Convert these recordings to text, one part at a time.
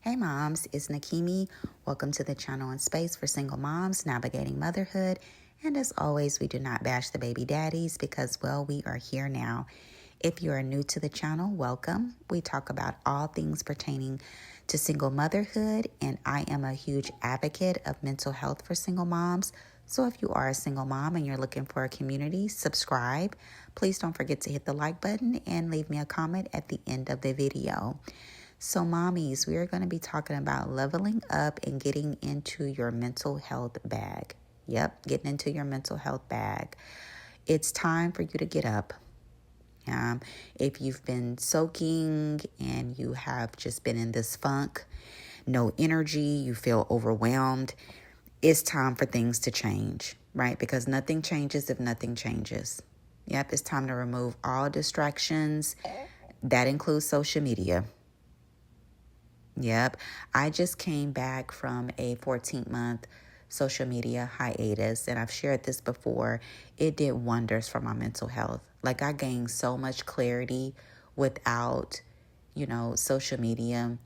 Hey moms, it's Nakimi. Welcome to the channel and space for single moms navigating motherhood. And as always, we do not bash the baby daddies because, well, we are here now. If you are new to the channel, welcome. We talk about all things pertaining to single motherhood, and I am a huge advocate of mental health for single moms. So if you are a single mom and you're looking for a community, subscribe. Please don't forget to hit the like button and leave me a comment at the end of the video. So mommies, we are going to be talking about leveling up and getting into your mental health bag. Yep, getting into your mental health bag. It's time for you to get up. If you've been soaking and you have just been in this funk, no energy, you feel overwhelmed, it's time for things to change, right? Because nothing changes if nothing changes. Yep, it's time to remove all distractions. That includes social media. Yep. I just came back from a 14-month social media hiatus, and I've shared this before. It did wonders for my mental health. Like, I gained so much clarity without, social media.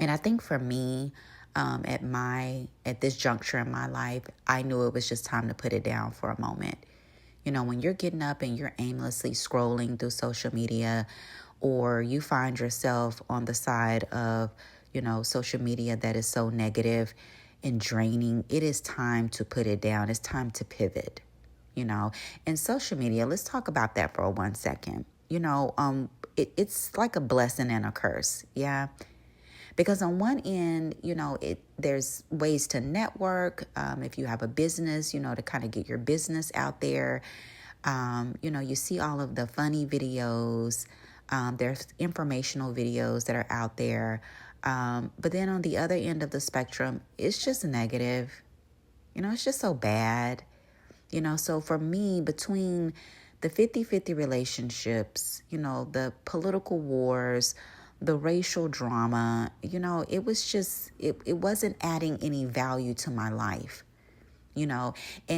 And I think for me, at this juncture in my life, I knew it was just time to put it down for a moment. When you're getting up and you're aimlessly scrolling through social media, or you find yourself on the side of, social media that is so negative and draining, it is time to put it down. It's time to pivot, And social media, let's talk about that for 1 second. It's like a blessing and a curse. Yeah. Because on one end, there's ways to network. If you have a business, to kind of get your business out there. You see all of the funny videos. There's informational videos that are out there. But then on the other end of the spectrum, it's just negative. It's just so bad. So for me, between the 50-50 relationships, the political wars, the racial drama, it was just, it wasn't adding any value to my life, and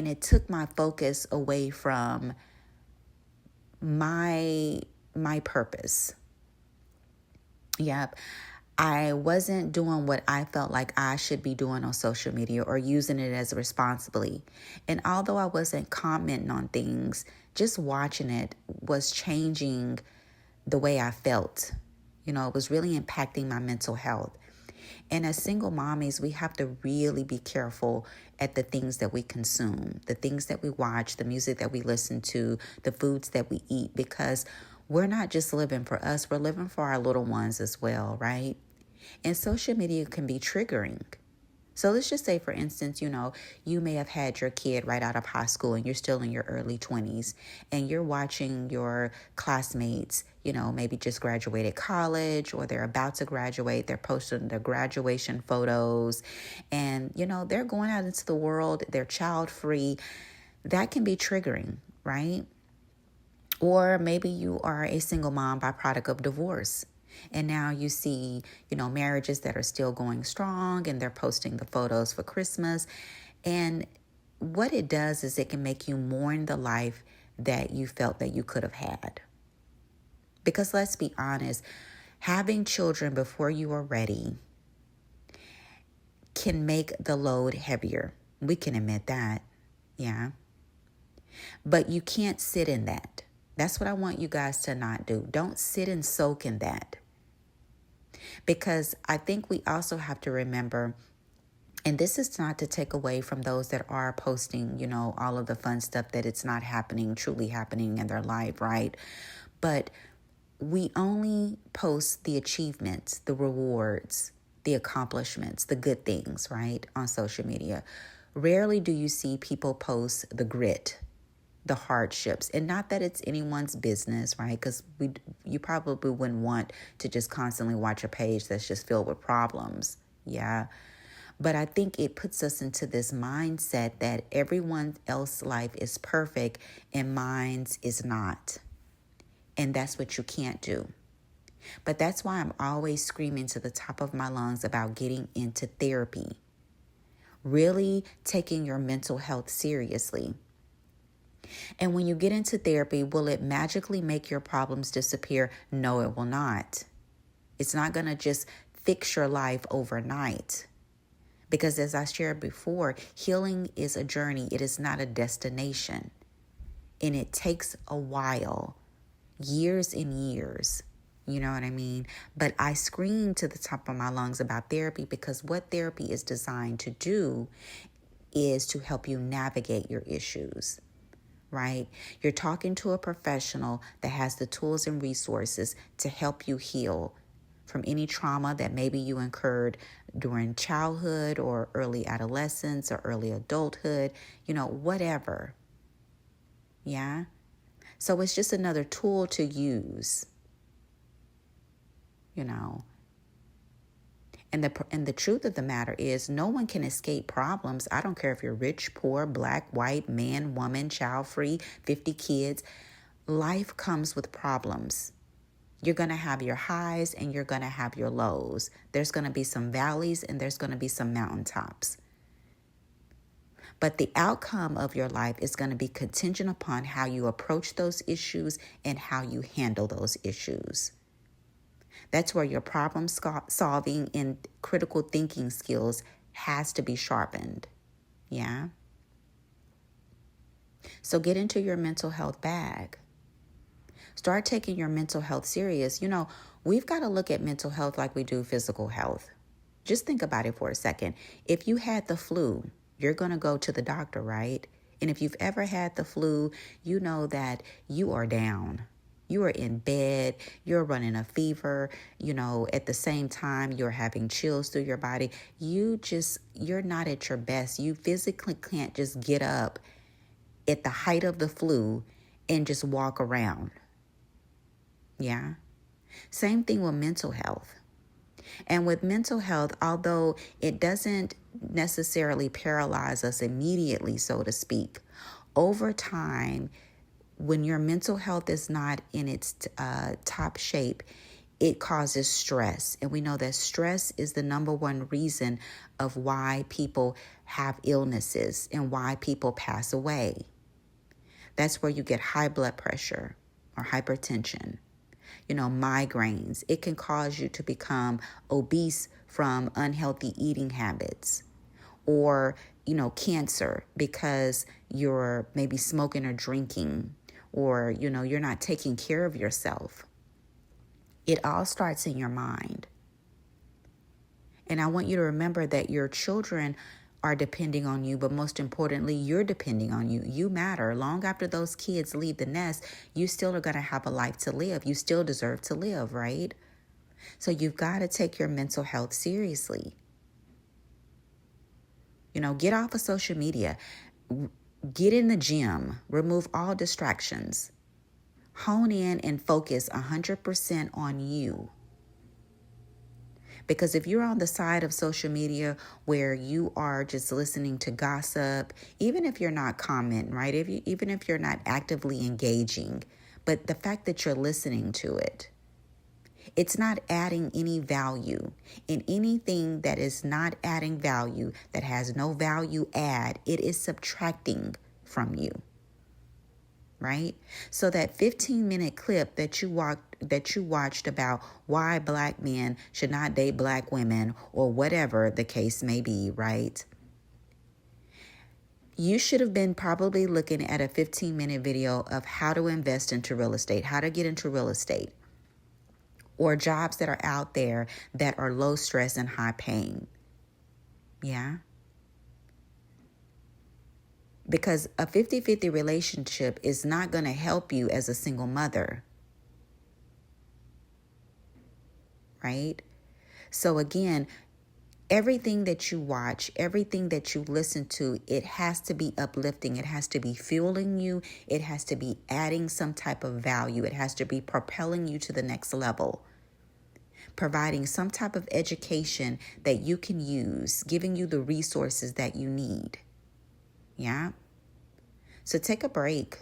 it took my focus away from my purpose. Yep. I wasn't doing what I felt like I should be doing on social media or using it as responsibly. And although I wasn't commenting on things, just watching it was changing the way I felt. It was really impacting my mental health. And as single mommies, we have to really be careful at the things that we consume, the things that we watch, the music that we listen to, the foods that we eat, because we're not just living for us, we're living for our little ones as well, right? And social media can be triggering. So let's just say, for instance, you may have had your kid right out of high school and you're still in your early 20s and you're watching your classmates, maybe just graduated college or they're about to graduate. They're posting their graduation photos and, they're going out into the world. They're child-free. That can be triggering, right? Or maybe you are a single mom byproduct of divorce. And now you see, marriages that are still going strong and they're posting the photos for Christmas. And what it does is it can make you mourn the life that you felt that you could have had. Because let's be honest, having children before you are ready can make the load heavier. We can admit that. Yeah. But you can't sit in that. That's what I want you guys to not do. Don't sit and soak in that. Because I think we also have to remember, and this is not to take away from those that are posting, all of the fun stuff, that it's not truly happening in their life, right? But we only post the achievements, the rewards, the accomplishments, the good things, right, on social media. Rarely do you see people post the grit, the hardships, and not that it's anyone's business, right? Because you probably wouldn't want to just constantly watch a page that's just filled with problems. Yeah. But I think it puts us into this mindset that everyone else's life is perfect and mine's is not. And that's what you can't do. But that's why I'm always screaming to the top of my lungs about getting into therapy. Really taking your mental health seriously. And when you get into therapy, will it magically make your problems disappear? No, it will not. It's not going to just fix your life overnight. Because as I shared before, healing is a journey. It is not a destination. And it takes a while, years and years. You know what I mean? But I scream to the top of my lungs about therapy because what therapy is designed to do is to help you navigate your issues, right? You're talking to a professional that has the tools and resources to help you heal from any trauma that maybe you incurred during childhood or early adolescence or early adulthood, whatever. Yeah? So it's just another tool to use, And the truth of the matter is no one can escape problems. I don't care if you're rich, poor, black, white, man, woman, child free, 50 kids. Life comes with problems. You're going to have your highs and you're going to have your lows. There's going to be some valleys and there's going to be some mountaintops. But the outcome of your life is going to be contingent upon how you approach those issues and how you handle those issues. That's where your problem solving and critical thinking skills has to be sharpened. Yeah? So get into your mental health bag. Start taking your mental health serious. We've got to look at mental health like we do physical health. Just think about it for a second. If you had the flu, you're going to go to the doctor, right? And if you've ever had the flu, you know that you are down. You are in bed, you're running a fever, at the same time you're having chills through your body. You're not at your best. You physically can't just get up at the height of the flu and just walk around. Yeah. Same thing with mental health. And with mental health, although it doesn't necessarily paralyze us immediately, so to speak, over time, when your mental health is not in its top shape, it causes stress. And we know that stress is the number one reason of why people have illnesses and why people pass away. That's where you get high blood pressure or hypertension, migraines. It can cause you to become obese from unhealthy eating habits, or, cancer because you're maybe smoking or drinking, or, you're not taking care of yourself. It all starts in your mind. And I want you to remember that your children are depending on you, but most importantly, you're depending on you. You matter. Long after those kids leave the nest, you still are going to have a life to live. You still deserve to live, right? So you've got to take your mental health seriously. Get off of social media. Get in the gym. Remove all distractions. Hone in and focus 100% on you. Because if you're on the side of social media where you are just listening to gossip, even if you're not commenting, right? Even if you're not actively engaging, but the fact that you're listening to it, it's not adding any value. And anything that is not adding value, that has no value add, it is subtracting from you. Right? So that 15-minute clip that you watched about why black men should not date black women, or whatever the case may be, right? You should have been probably looking at a 15-minute video of how to invest into real estate, how to get into real estate, or jobs that are out there that are low stress and high paying. Yeah? Because a 50-50 relationship is not going to help you as a single mother. Right? So again, everything that you watch, everything that you listen to, it has to be uplifting. It has to be fueling you. It has to be adding some type of value. It has to be propelling you to the next level. Providing some type of education that you can use, giving you the resources that you need. Yeah. So take a break.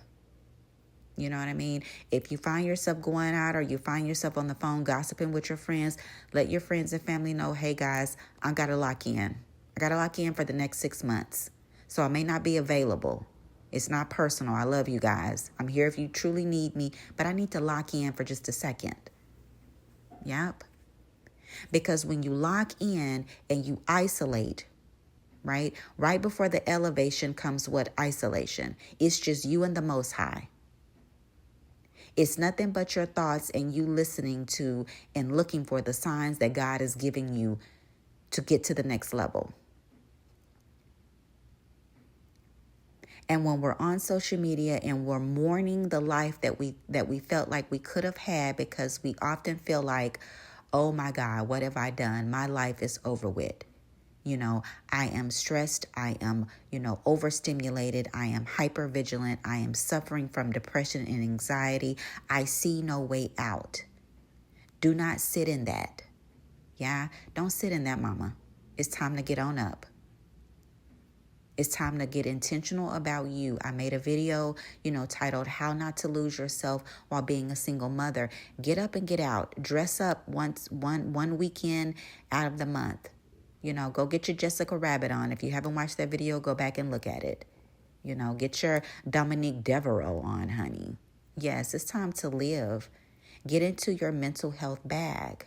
You know what I mean? If you find yourself going out or you find yourself on the phone gossiping with your friends, let your friends and family know, hey guys, I got to lock in. I got to lock in for the next 6 months. So I may not be available. It's not personal. I love you guys. I'm here if you truly need me, but I need to lock in for just a second. Yep. Because when you lock in and you isolate, right before the elevation comes what? Isolation. It's just you and the Most High. It's nothing but your thoughts and you listening to and looking for the signs that God is giving you to get to the next level. And when we're on social media and we're mourning the life that we felt like we could have had, because we often feel like, oh my God, what have I done? My life is over with. I am stressed. I am, overstimulated. I am hypervigilant. I am suffering from depression and anxiety. I see no way out. Do not sit in that. Yeah, don't sit in that, mama. It's time to get on up. It's time to get intentional about you. I made a video, titled How Not to Lose Yourself While Being a Single Mother. Get up and get out. Dress up one weekend out of the month. Go get your Jessica Rabbit on. If you haven't watched that video, go back and look at it. Get your Dominique Devereaux on, honey. Yes, it's time to live. Get into your mental health bag.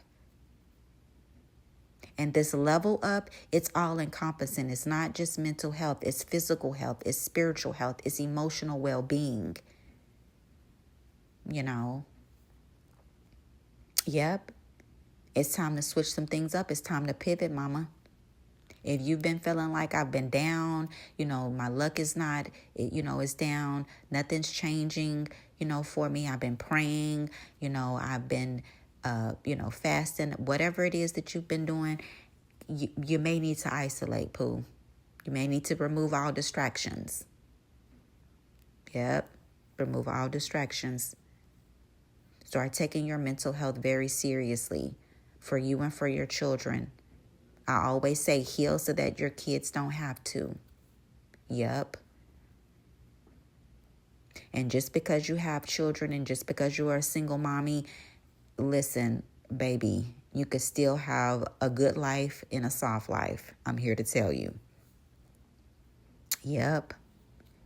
And this level up, it's all encompassing. It's not just mental health. It's physical health. It's spiritual health. It's emotional well-being. Yep. It's time to switch some things up. It's time to pivot, mama. If you've been feeling like I've been down, my luck is not, it's down. Nothing's changing, for me. I've been praying, I've been, fasting, whatever it is that you've been doing, you may need to isolate, Pooh. You may need to remove all distractions. Yep. Remove all distractions. Start taking your mental health very seriously for you and for your children. I always say heal so that your kids don't have to. Yep. And just because you have children and just because you are a single mommy, listen, baby, you could still have a good life and a soft life. I'm here to tell you. Yep,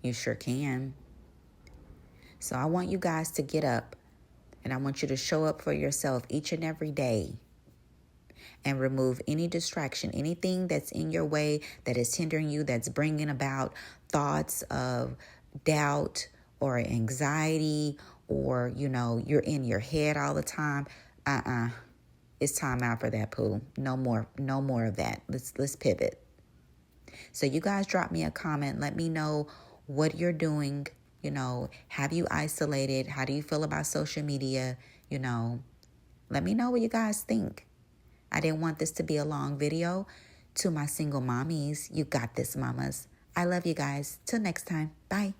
you sure can. So I want you guys to get up and I want you to show up for yourself each and every day. And remove any distraction, anything that's in your way that is hindering you, that's bringing about thoughts of doubt or anxiety, or, you're in your head all the time. It's time out for that, Pooh. No more of that. Let's pivot. So you guys drop me a comment. Let me know what you're doing. Have you isolated? How do you feel about social media? Let me know what you guys think. I didn't want this to be a long video. To my single mommies, you got this, mamas. I love you guys. Till next time. Bye.